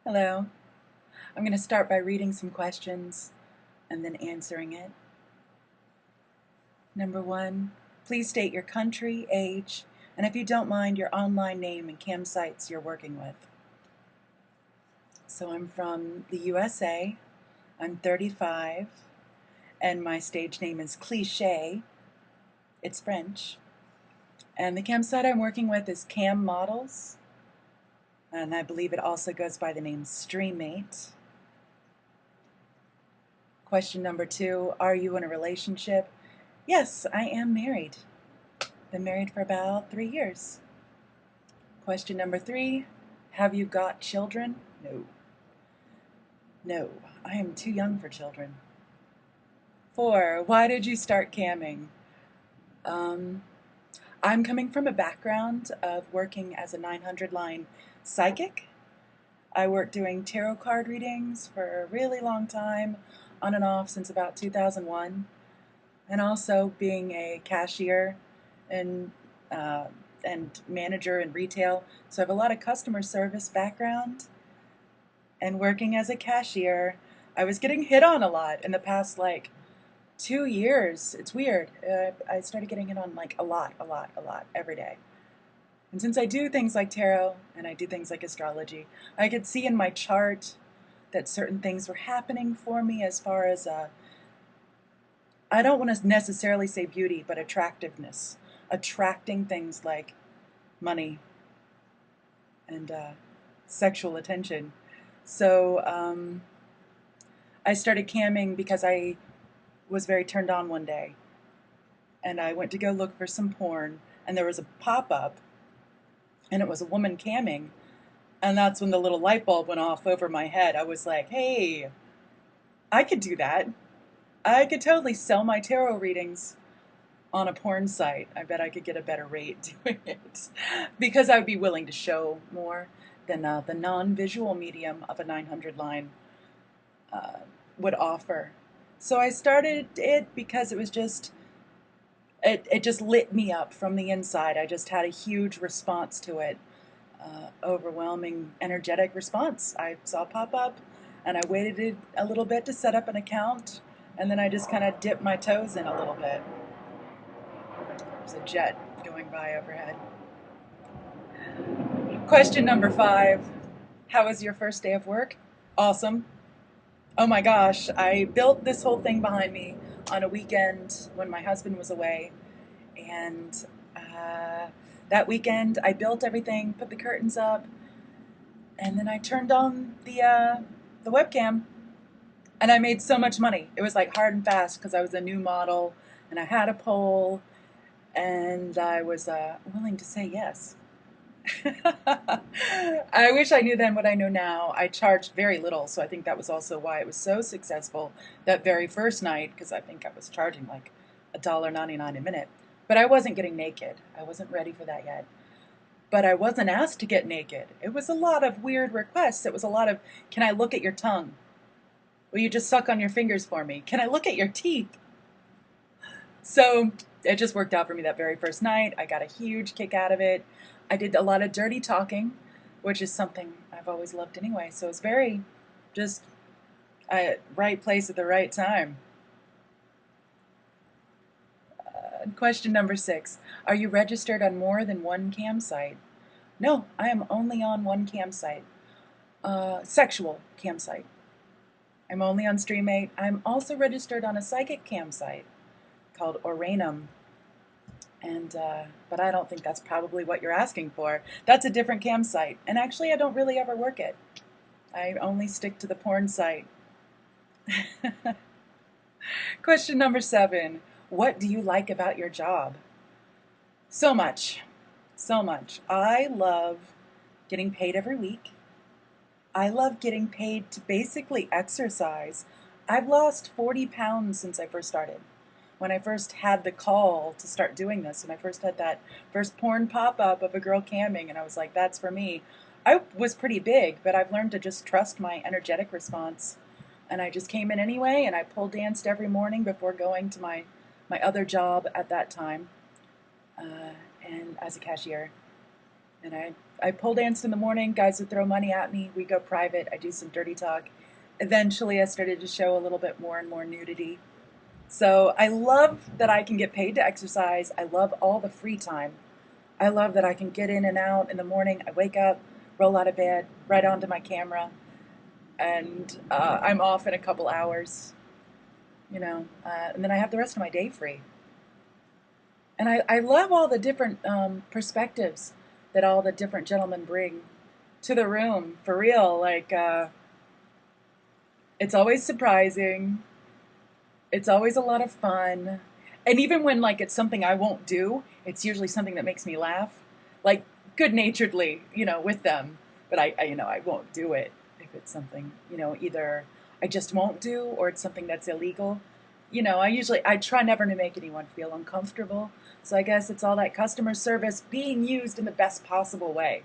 Hello. I'm going to start by reading some questions and then answering it. Number one, please state your country, age, and if you don't mind, your online name and cam sites you're working with. So I'm from the USA. I'm 35, and my stage name is Cliche. It's French. And the cam site I'm working with is Cammodels, and I believe it also goes by the name StreamMate. Question number two, are you in a relationship? Yes, I am married. Been married for about 3 years. Question number three, have you got children? No. No, I am too young for children. Four, why did you start camming? I'm coming from a background of working as a 900 line psychic. I worked doing tarot card readings for a really long time, on and off since about 2001, and also being a cashier and manager in retail. So I have a lot of customer service background. And working as a cashier, I was getting hit on a lot in the past 2 years. It's weird. I started getting hit on a lot every day. And since I do things like tarot and I do things like astrology, I could see in my chart that certain things were happening for me as far as, I don't want to necessarily say beauty, but attractiveness. Attracting things like money and sexual attention. So I started camming because I was very turned on one day. And I went to go look for some porn, and there was a pop-up, and it was a woman camming. And that's when the little light bulb went off over my head. I was like, hey, I could do that. I could totally sell my tarot readings on a porn site. I bet I could get a better rate doing it because I would be willing to show more than the non-visual medium of a 900 line would offer. So I started it because it was just, it just lit me up from the inside. I just had a huge response to it, overwhelming energetic response. I saw pop up and I waited a little bit to set up an account, and then I just kind of dipped my toes in a little bit. There's a jet going by overhead. Question number five, how was your first day of work? Awesome. Oh my gosh, I built this whole thing behind me on a weekend when my husband was away, and that weekend I built everything, put the curtains up, and then I turned on the webcam, and I made so much money. It was like hard and fast because I was a new model and I had a pole, and I was willing to say yes. I wish I knew then what I know now. I charged very little, so I think that was also why it was so successful that very first night, because I think I was charging like $1.99 a minute. But I wasn't getting naked. I wasn't ready for that yet. But I wasn't asked to get naked. It was a lot of weird requests. It was a lot of, can I look at your tongue? Will you just suck on your fingers for me? Can I look at your teeth? So it just worked out for me that very first night. I got a huge kick out of it. I did a lot of dirty talking, which is something I've always loved anyway. So it's very just right place at the right time. Question number six. Are you registered on more than one campsite? No, I am only on one campsite. Sexual campsite. I'm only on StreamMate. I'm also registered on a psychic campsite called Oranum. And but I don't think that's probably what you're asking for. That's a different campsite. And actually, I don't really ever work it. I only stick to the porn site. Question number seven. What do you like about your job? So much. So much. I love getting paid every week. I love getting paid to basically exercise. I've lost 40 pounds since I first started. When I first had the call to start doing this, and I first had that first porn pop-up of a girl camming, and I was like, that's for me. I was pretty big, but I've learned to just trust my energetic response. And I just came in anyway, and I pole danced every morning before going to my other job at that time, and as a cashier. And I I pole danced in the morning. Guys would throw money at me. We go private. I do some dirty talk. Eventually, I started to show a little bit more and more nudity. So I love that I can get paid to exercise. I love all the free time. I love that I can get in and out in the morning. I wake up, roll out of bed, right onto my camera, and I'm off in a couple hours, and then I have the rest of my day free. And I love all the different perspectives that all the different gentlemen bring to the room, for real. Like, it's always surprising. It's always a lot of fun. And even when like it's something I won't do, it's usually something that makes me laugh. Like good naturedly, with them. But I won't do it if it's something, either I just won't do or it's something that's illegal. I try never to make anyone feel uncomfortable. So I guess it's all that customer service being used in the best possible way,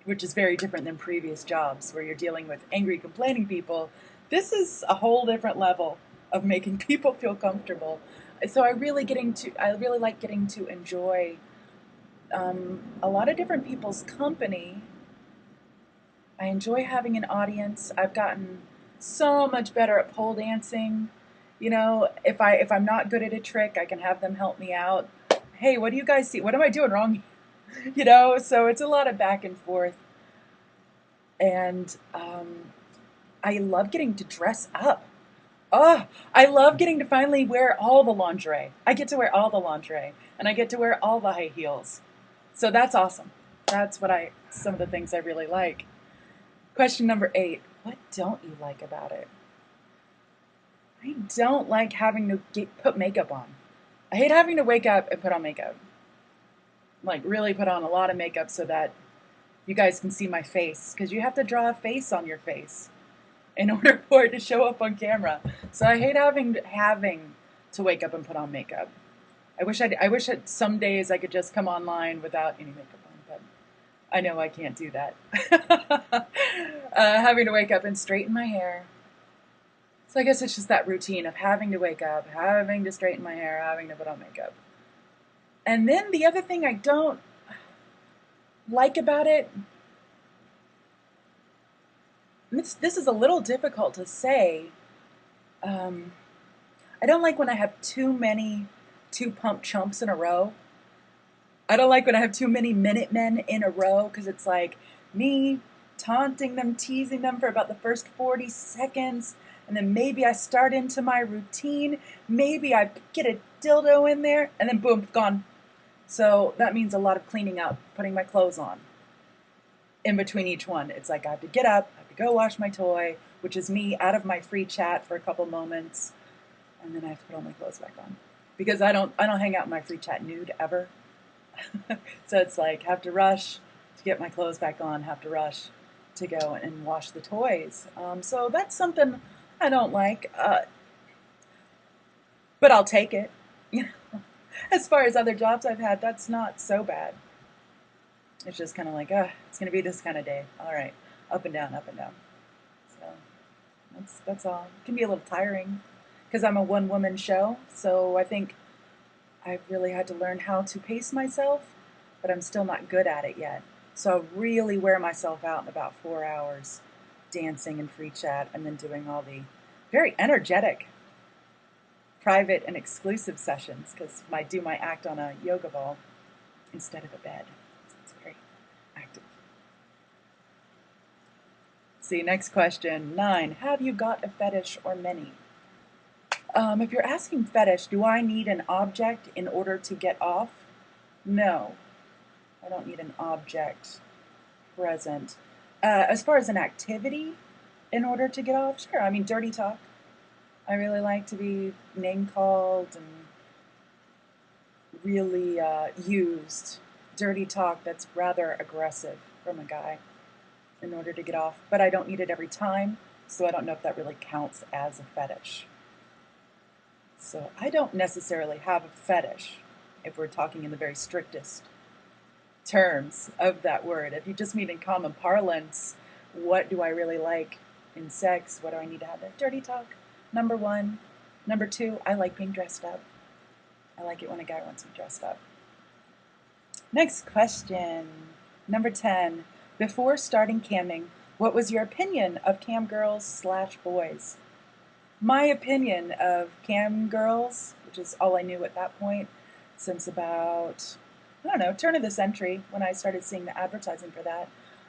which is very different than previous jobs where you're dealing with angry, complaining people. This is a whole different level of making people feel comfortable. So I really like getting to enjoy a lot of different people's company. I enjoy having an audience. I've gotten so much better at pole dancing. If I'm not good at a trick, I can have them help me out. Hey, what do you guys see? What am I doing wrong? So it's a lot of back and forth. And I love getting to dress up. Oh, I love getting to finally wear all the lingerie. I get to wear all the lingerie, and I get to wear all the high heels. So that's awesome. That's some of the things I really like. Question number 8. What don't you like about it? I don't like having to put makeup on. I hate having to wake up and put on makeup. Like really put on a lot of makeup so that you guys can see my face, because you have to draw a face on your face in order for it to show up on camera. So I hate having to wake up and put on makeup. I wish that some days I could just come online without any makeup on, but I know I can't do that. Having to wake up and straighten my hair. So I guess it's just that routine of having to wake up, having to straighten my hair, having to put on makeup. And then the other thing I don't like about it, this is a little difficult to say. I don't like when I have too many two-pump chumps in a row. I don't like when I have too many Minutemen in a row, because it's like me taunting them, teasing them for about the first 40 seconds, and then maybe I start into my routine, maybe I get a dildo in there, and then boom, gone. So that means a lot of cleaning up, putting my clothes on. In between each one, it's like I have to get up, I have to go wash my toy, which is me out of my free chat for a couple moments, and then I have to put all my clothes back on. Because I don't hang out in my free chat nude ever. So it's like, have to rush to get my clothes back on, have to rush to go and wash the toys. So that's something I don't like, but I'll take it. As far as other jobs I've had, that's not so bad. It's just kind of like, it's going to be this kind of day. All right, up and down, up and down. So that's all. It can be a little tiring because I'm a one-woman show, so I think I've really had to learn how to pace myself, but I'm still not good at it yet. So I really wear myself out in about 4 hours, dancing and free chat, and then doing all the very energetic private and exclusive sessions, because I do my act on a yoga ball instead of a bed. So it's very active. See, next question, 9. Have you got a fetish or many? If you're asking fetish, do I need an object in order to get off? No, I don't need an object present. As far as an activity in order to get off, sure. I mean, dirty talk. I really like to be name called and really used dirty talk that's rather aggressive from a guy in order to get off. But I don't need it every time, so I don't know if that really counts as a fetish. So I don't necessarily have a fetish if we're talking in the very strictest terms of that word. If you just mean in common parlance, what do I really like in sex? What do I need to have there? Dirty talk, number 1. Number 2, I like being dressed up. I like it when a guy wants me dressed up. Next question. Number 10. Before starting camming, what was your opinion of cam girls slash boys? My opinion of cam girls, which is all I knew at that point, since about, I don't know, turn of the century when I started seeing the advertising for that,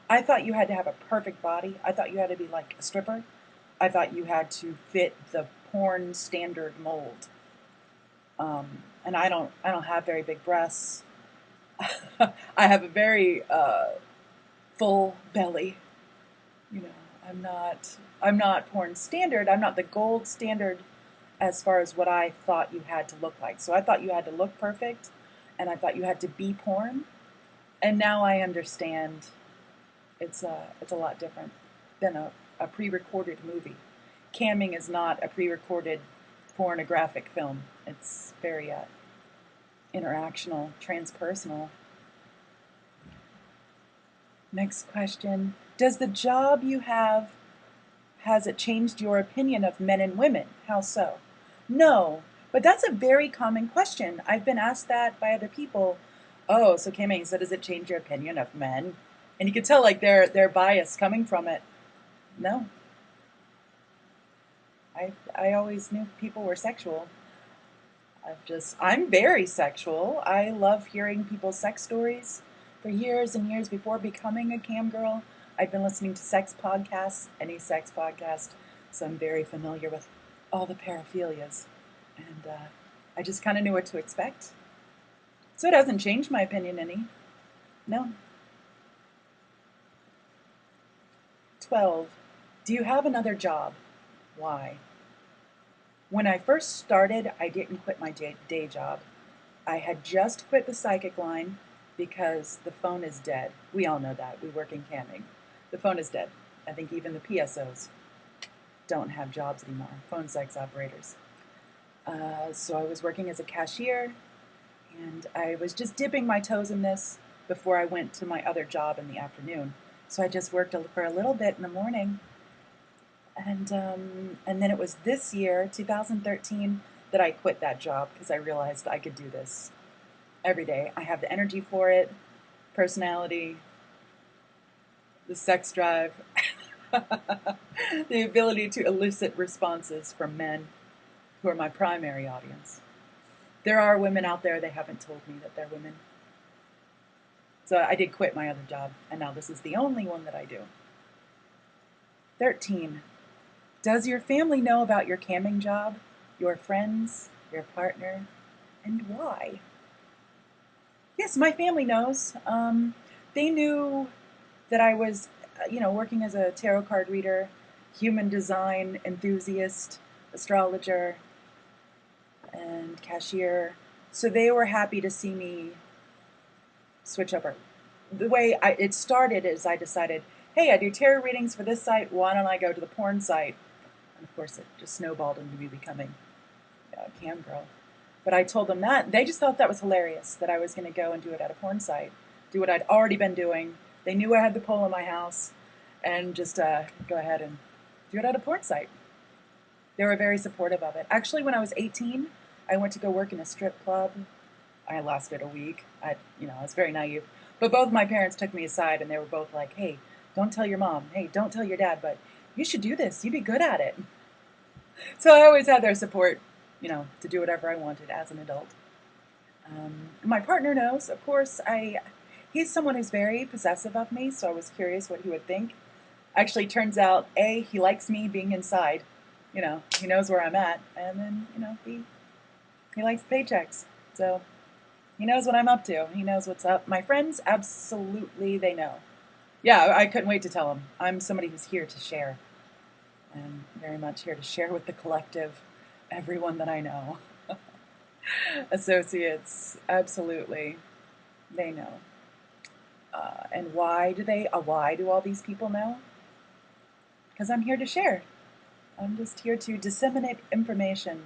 I thought you had to have a perfect body. I thought you had to be like a stripper. I thought you had to fit the porn standard mold. And I don't have very big breasts. I have a very full belly. You know, I'm not porn standard. I'm not the gold standard as far as what I thought you had to look like. So I thought you had to look perfect, and I thought you had to be porn. And now I understand it's a lot different than a pre-recorded movie. Camming is not a pre-recorded pornographic film. It's very interactional, transpersonal. Next question. Does the job you have, has it changed your opinion of men and women? How so? No, but that's a very common question. I've been asked that by other people. Oh, so Camming, so does it change your opinion of men? And you can tell like their bias coming from it. No. I always knew people were sexual. I'm very sexual. I love hearing people's sex stories. For years and years before becoming a cam girl, I've been listening to sex podcasts, any sex podcast, so I'm very familiar with all the paraphilias. And I just kind of knew what to expect. So it hasn't changed my opinion any. No. 12. Do you have another job? Why? When I first started, I didn't quit my day job. I had just quit the psychic line because the phone is dead. We all know that. We work in camming. The phone is dead. I think even the PSOs don't have jobs anymore, phone sex operators. So I was working as a cashier, and I was just dipping my toes in this before I went to my other job in the afternoon. So I just worked for a little bit in the morning, and then it was this year, 2013, that I quit that job because I realized I could do this every day. I have the energy for it, personality, the sex drive, the ability to elicit responses from men who are my primary audience. There are women out there, they haven't told me that they're women. So I did quit my other job, and now this is the only one that I do. 13. Does your family know about your camming job, your friends, your partner, and why? Yes, my family knows. They knew that I was, working as a tarot card reader, human design enthusiast, astrologer, and cashier. So they were happy to see me switch over. The way it started is I decided, hey, I do tarot readings for this site. Why don't I go to the porn site? And of course, it just snowballed into me becoming a cam girl. But I told them that. They just thought that was hilarious, that I was going to go and do it at a porn site, do what I'd already been doing. They knew I had the pole in my house, and just go ahead and do it at a porn site. They were very supportive of it. Actually, when I was 18, I went to go work in a strip club. I lasted a week. I was very naive. But both my parents took me aside, and they were both like, hey, don't tell your mom. Hey, don't tell your dad, but you should do this. You'd be good at it. So I always had their support, to do whatever I wanted as an adult. My partner knows, of course. He's someone who's very possessive of me, so I was curious what he would think. Actually, turns out, he likes me being inside. He knows where I'm at, and then, he likes paychecks. So he knows what I'm up to. He knows what's up. My friends, absolutely, they know. Yeah, I couldn't wait to tell them. I'm somebody who's here to share, and very much here to share with the collective, everyone that I know. Associates, absolutely, they know. And why do why do all these people know? Because I'm here to share. I'm just here to disseminate information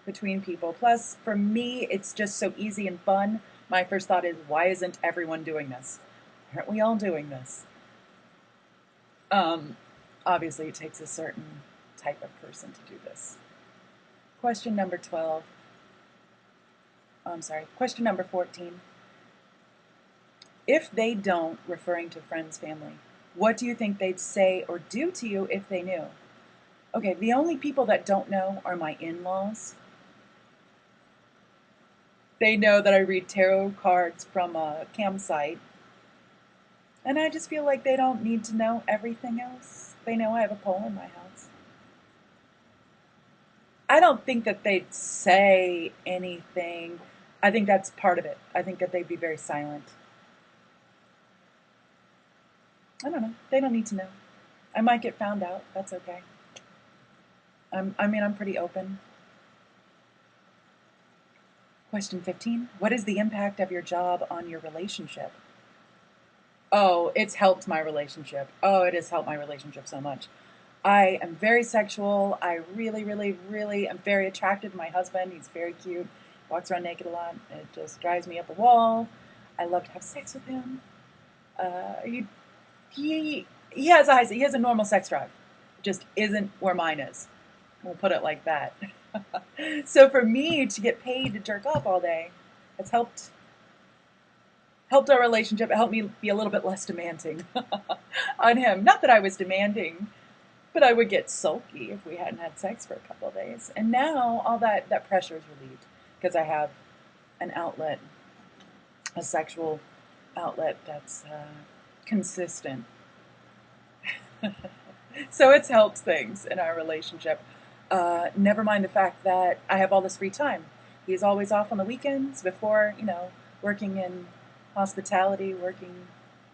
between people. Plus, for me, it's just so easy and fun. My first thought is, why isn't everyone doing this? Aren't we all doing this? Obviously, it takes a certain type of person to do this. Question number 12. Question number 14. If they don't, referring to friends, family, what do you think they'd say or do to you if they knew? Okay, the only people that don't know are my in laws. They know that I read tarot cards from a campsite, and I just feel like they don't need to know everything else. They know I have a pole in my house. I don't think that they'd say anything. I think that's part of it. I think that they'd be very silent. I don't know. They don't need to know. I might get found out. That's okay. I'm pretty open. Question 15. What is the impact of your job on your relationship? Oh, it's helped my relationship. Oh, it has helped my relationship so much. I am very sexual. I really, really, really am very attracted to my husband. He's very cute. Walks around naked a lot. It just drives me up a wall. I love to have sex with him. He, he has eyes. He has a normal sex drive. It just isn't where mine is. We'll put it like that. So for me to get paid to jerk off all day, it's helped our relationship. It helped me be a little bit less demanding on him. Not that I was demanding, but I would get sulky if we hadn't had sex for a couple of days. And now all that pressure is relieved because I have an outlet, a sexual outlet that's consistent. So it's helped things in our relationship. Never mind the fact that I have all this free time. He's always off on the weekends before, working in hospitality, working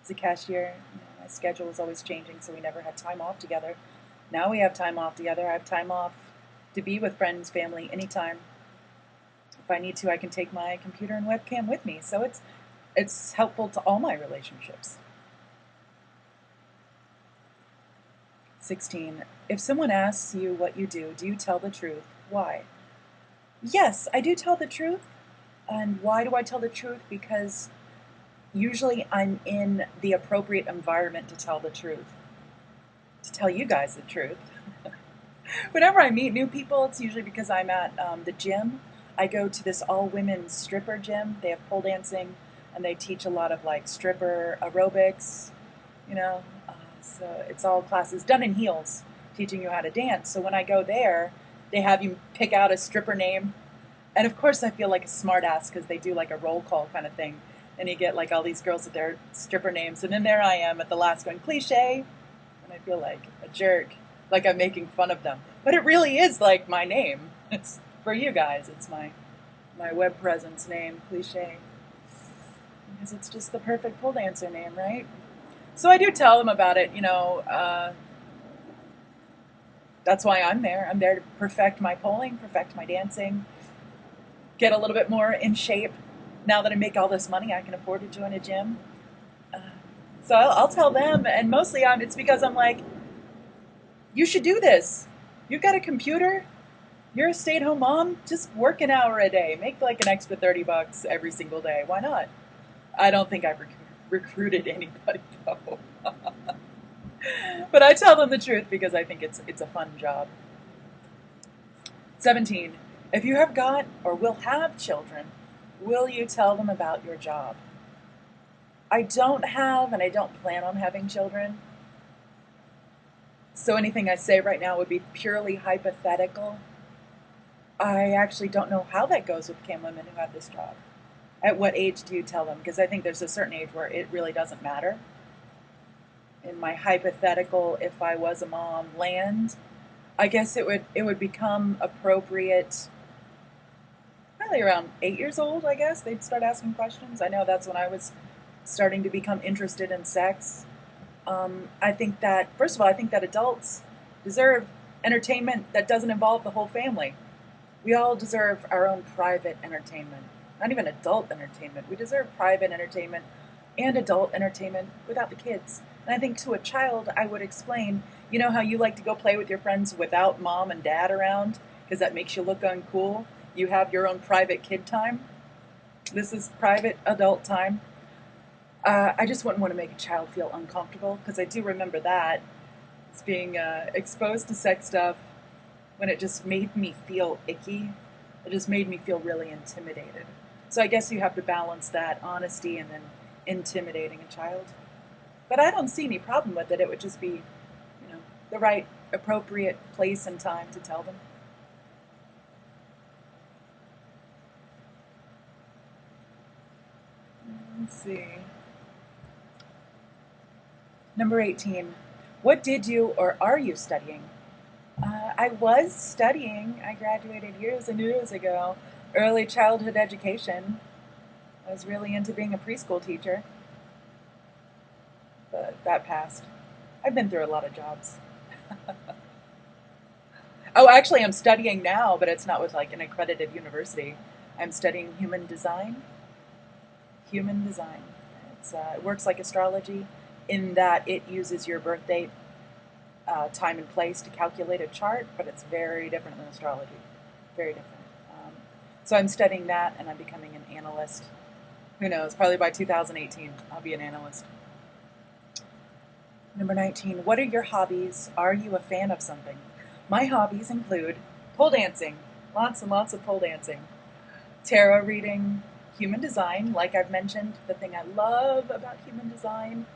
as a cashier. My schedule was always changing, so we never had time off together. Now we have time off together. I have time off to be with friends, family, anytime. If I need to, I can take my computer and webcam with me. So it's helpful to all my relationships. 16. If someone asks you what you do you tell the truth? Why? Yes, I do tell the truth. And why do I tell the truth? Because usually I'm in the appropriate environment to tell the truth, to tell you guys the truth. Whenever I meet new people, it's usually because I'm at the gym. I go to this all-women stripper gym. They have pole dancing, and they teach a lot of like stripper aerobics, you know. So it's all classes done in heels, teaching you how to dance. So when I go there, they have you pick out a stripper name. And of course, I feel like a smartass because they do like a roll call kind of thing. And you get like all these girls with their stripper names. And then there I am at the last one, Cliche. And I feel like a jerk, like I'm making fun of them. But it really is like my name. It's for you guys. It's my web presence name, Cliche. Because it's just the perfect pole dancer name, right? So I do tell them about it, that's why I'm there. I'm there to perfect my polling, perfect my dancing, get a little bit more in shape. Now that I make all this money, I can afford to join a gym. Uh, so I'll tell them, and mostly it's because I'm like, you should do this. You've got a computer. You're a stay-at-home mom. Just work an hour a day. Make like an extra $30 every single day. Why not? I don't think I've recruited anybody though. But I tell them the truth because I think it's a fun job. 17. If you have got or will have children, will you tell them about your job? I don't have and I don't plan on having children. So anything I say right now would be purely hypothetical. I actually don't know how that goes with cam women who have this job. At what age do you tell them? Because I think there's a certain age where it really doesn't matter. In my hypothetical, if I was a mom land, I guess it would become appropriate probably around 8 years old, I guess. They'd start asking questions. I know that's when I was starting to become interested in sex. I think that, first of all, I think that adults deserve entertainment that doesn't involve the whole family. We all deserve our own private entertainment. Not even adult entertainment. We deserve private entertainment and adult entertainment without the kids. And I think to a child, I would explain, you know how you like to go play with your friends without mom and dad around because that makes you look uncool? You have your own private kid time. This is private adult time. I just wouldn't want to make a child feel uncomfortable because I do remember that. It's being exposed to sex stuff when it just made me feel icky. It just made me feel really intimidated. So I guess you have to balance that honesty and then intimidating a child. But I don't see any problem with it. It would just be, the right, appropriate place and time to tell them. Let's see. Number 18. What did you or are you studying? I was studying, I graduated years and years ago, early childhood education. I was really into being a preschool teacher, but that passed. I've been through a lot of jobs. Oh, actually, I'm studying now, but it's not with like an accredited university. I'm studying human design. Human design. It works like astrology in that it uses your birth date, time and place to calculate a chart, but it's very different than astrology. Very different. So I'm studying that, and I'm becoming an analyst. Who knows? Probably by 2018, I'll be an analyst. Number 19. What are your hobbies? Are you a fan of something? My hobbies include pole dancing. Lots and lots of pole dancing. Tarot reading, human design. Like I've mentioned, the thing I love about human design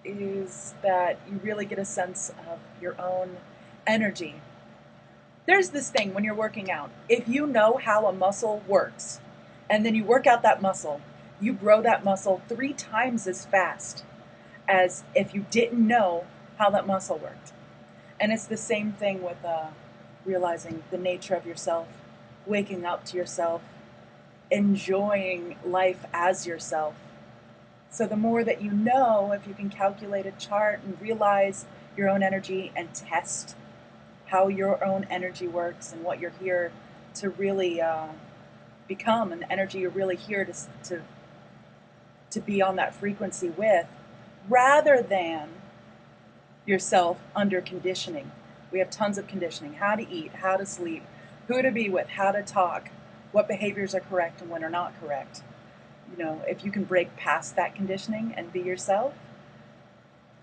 is that you really get a sense of your own energy. There's this thing when you're working out. If you know how a muscle works, and then you work out that muscle, you grow that muscle 3 times as fast as if you didn't know how that muscle worked. And it's the same thing with realizing the nature of yourself, waking up to yourself, enjoying life as yourself. So the more that you know, if you can calculate a chart and realize your own energy and test how your own energy works and what you're here to really become, and the energy you're really here to be on that frequency with, rather than yourself under conditioning. We have tons of conditioning: how to eat, how to sleep, who to be with, how to talk, what behaviors are correct and when are not correct. If you can break past that conditioning and be yourself,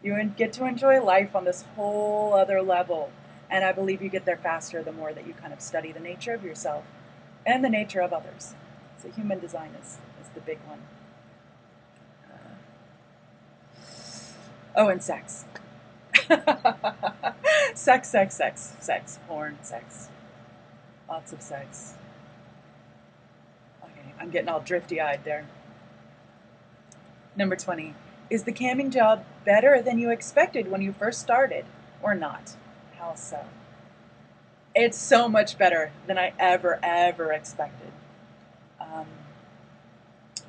you get to enjoy life on this whole other level. And I believe you get there faster the more that you kind of study the nature of yourself and the nature of others. So human design is the big one. Oh, and sex. Sex, porn, sex. Lots of sex. Okay, I'm getting all drifty-eyed there. Number 20. Is the camming job better than you expected when you first started, or not? How so? It's so much better than I ever expected. Um,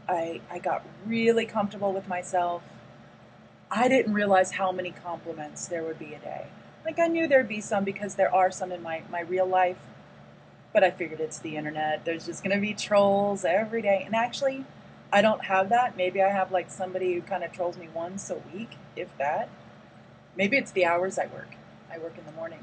I got really comfortable with myself. I didn't realize how many compliments there would be a day. Like, I knew there'd be some because there are some in my real life, but I figured it's the internet. There's just going to be trolls every day. And actually, I don't have that. Maybe I have like somebody who kind of trolls me once a week, if that. Maybe it's the hours I work. I work in the morning.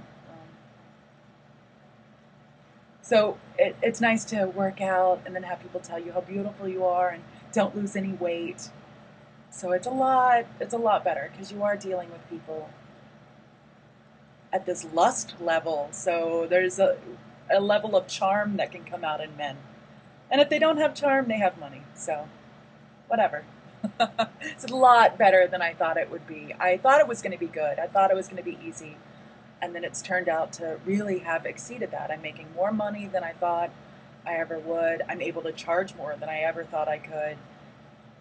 So it's nice to work out and then have people tell you how beautiful you are and don't lose any weight. So it's a lot better because you are dealing with people at this lust level. So there's a level of charm that can come out in men. And if they don't have charm, they have money. So whatever. It's a lot better than I thought it would be. I thought it was going to be good. I thought it was going to be easy. And then it's turned out to really have exceeded that. I'm making more money than I thought I ever would. I'm able to charge more than I ever thought I could.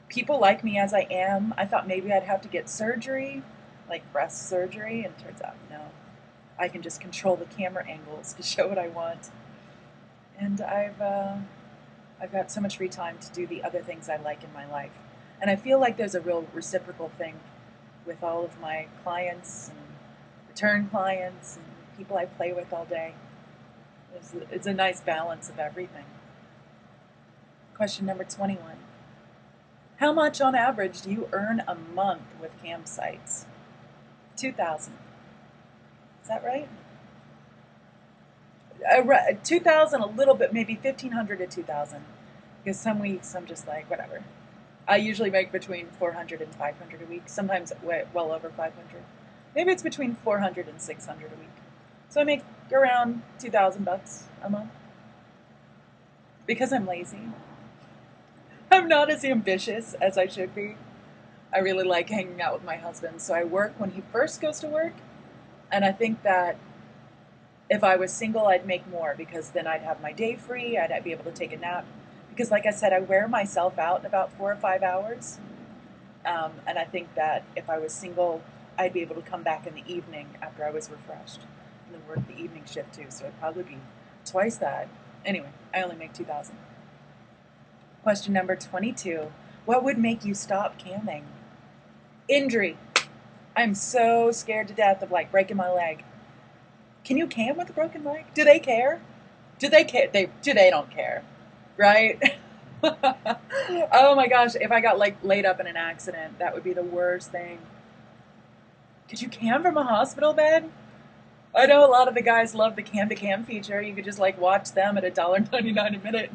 People like me as I am. I thought maybe I'd have to get surgery, like breast surgery, and it turns out no. I can just control the camera angles to show what I want. And I've got so much free time to do the other things I like in my life. And I feel like there's a real reciprocal thing with all of my clients and return clients and people I play with all day. It's a nice balance of everything. Question number 21. How much on average do you earn a month with campsites? 2,000. Is that right? 2,000, a little bit, maybe 1,500 to 2,000. Because some weeks I'm just like, whatever. I usually make between 400 and 500 a week, sometimes well over 500. Maybe it's between 400 and 600 a week. So I make around $2,000 a month. Because I'm lazy. I'm not as ambitious as I should be. I really like hanging out with my husband. So I work when he first goes to work. And I think that if I was single, I'd make more because then I'd have my day free. I'd be able to take a nap. Because, like I said, I wear myself out in about 4 or 5 hours. And I think that if I was single, I'd be able to come back in the evening after I was refreshed and then work the evening shift too. So it'd probably be twice that. Anyway, I only make 2,000. Question number 22. What would make you stop camming? Injury. I'm so scared to death of like breaking my leg. Can you cam with a broken leg? Do they care? Do they care? They don't care, right? Oh my gosh, if I got like laid up in an accident, that would be the worst thing. Could you cam from a hospital bed? I know a lot of the guys love the cam to cam feature. You could just like watch them at $1.99 a minute.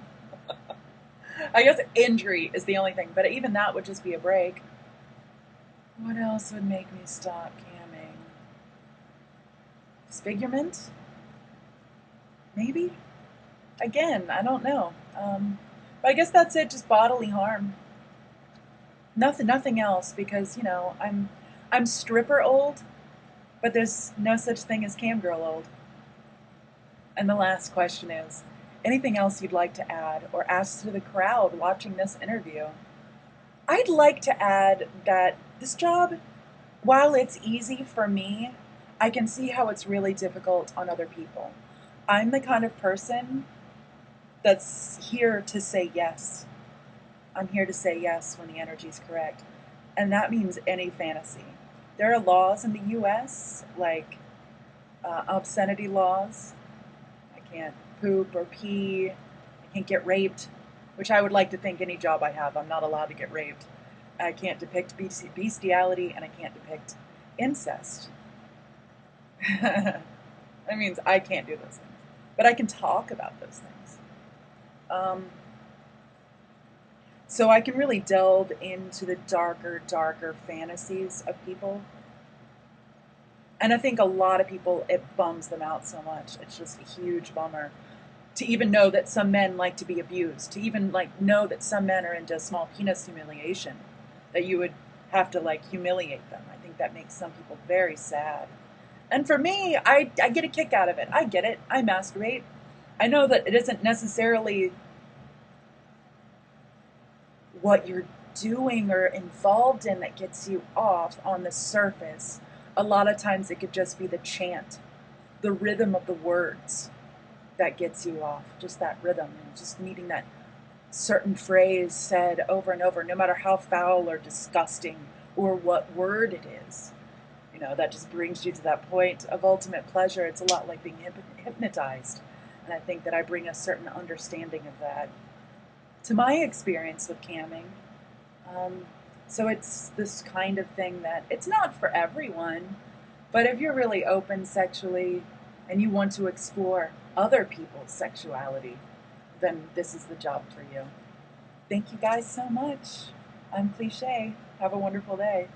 I guess injury is the only thing, but even that would just be a break. What else would make me stop camming? Disfigurement? Maybe? Again, I don't know. But I guess that's it, just bodily harm. Nothing else because, I'm stripper old, but there's no such thing as cam girl old. And the last question is, anything else you'd like to add or ask to the crowd watching this interview? I'd like to add that this job, while it's easy for me, I can see how it's really difficult on other people. I'm the kind of person that's here to say yes. I'm here to say yes when the energy's correct. And that means any fantasy. There are laws in the US, like obscenity laws. I can't poop or pee. I can't get raped, which I would like to think any job I have, I'm not allowed to get raped. I can't depict bestiality, and I can't depict incest. That means I can't do those things. But I can talk about those things. So I can really delve into the darker fantasies of people. And I think a lot of people, it bums them out so much. It's just a huge bummer to even know that some men like to be abused, to even like know that some men are into small penis humiliation, that you would have to like humiliate them. I think that makes some people very sad. And for me, I get a kick out of it. I get it. I masturbate. I know that it isn't necessarily what you're doing or involved in that gets you off on the surface. A lot of times it could just be the chant, the rhythm of the words that gets you off. Just that rhythm and just needing that certain phrase said over and over, no matter how foul or disgusting or what word it is. That just brings you to that point of ultimate pleasure. It's a lot like being hypnotized. And I think that I bring a certain understanding of that to my experience with camming. So it's this kind of thing that it's not for everyone, but if you're really open sexually and you want to explore other people's sexuality, then this is the job for you. Thank you guys so much. I'm Cliche. Have a wonderful day.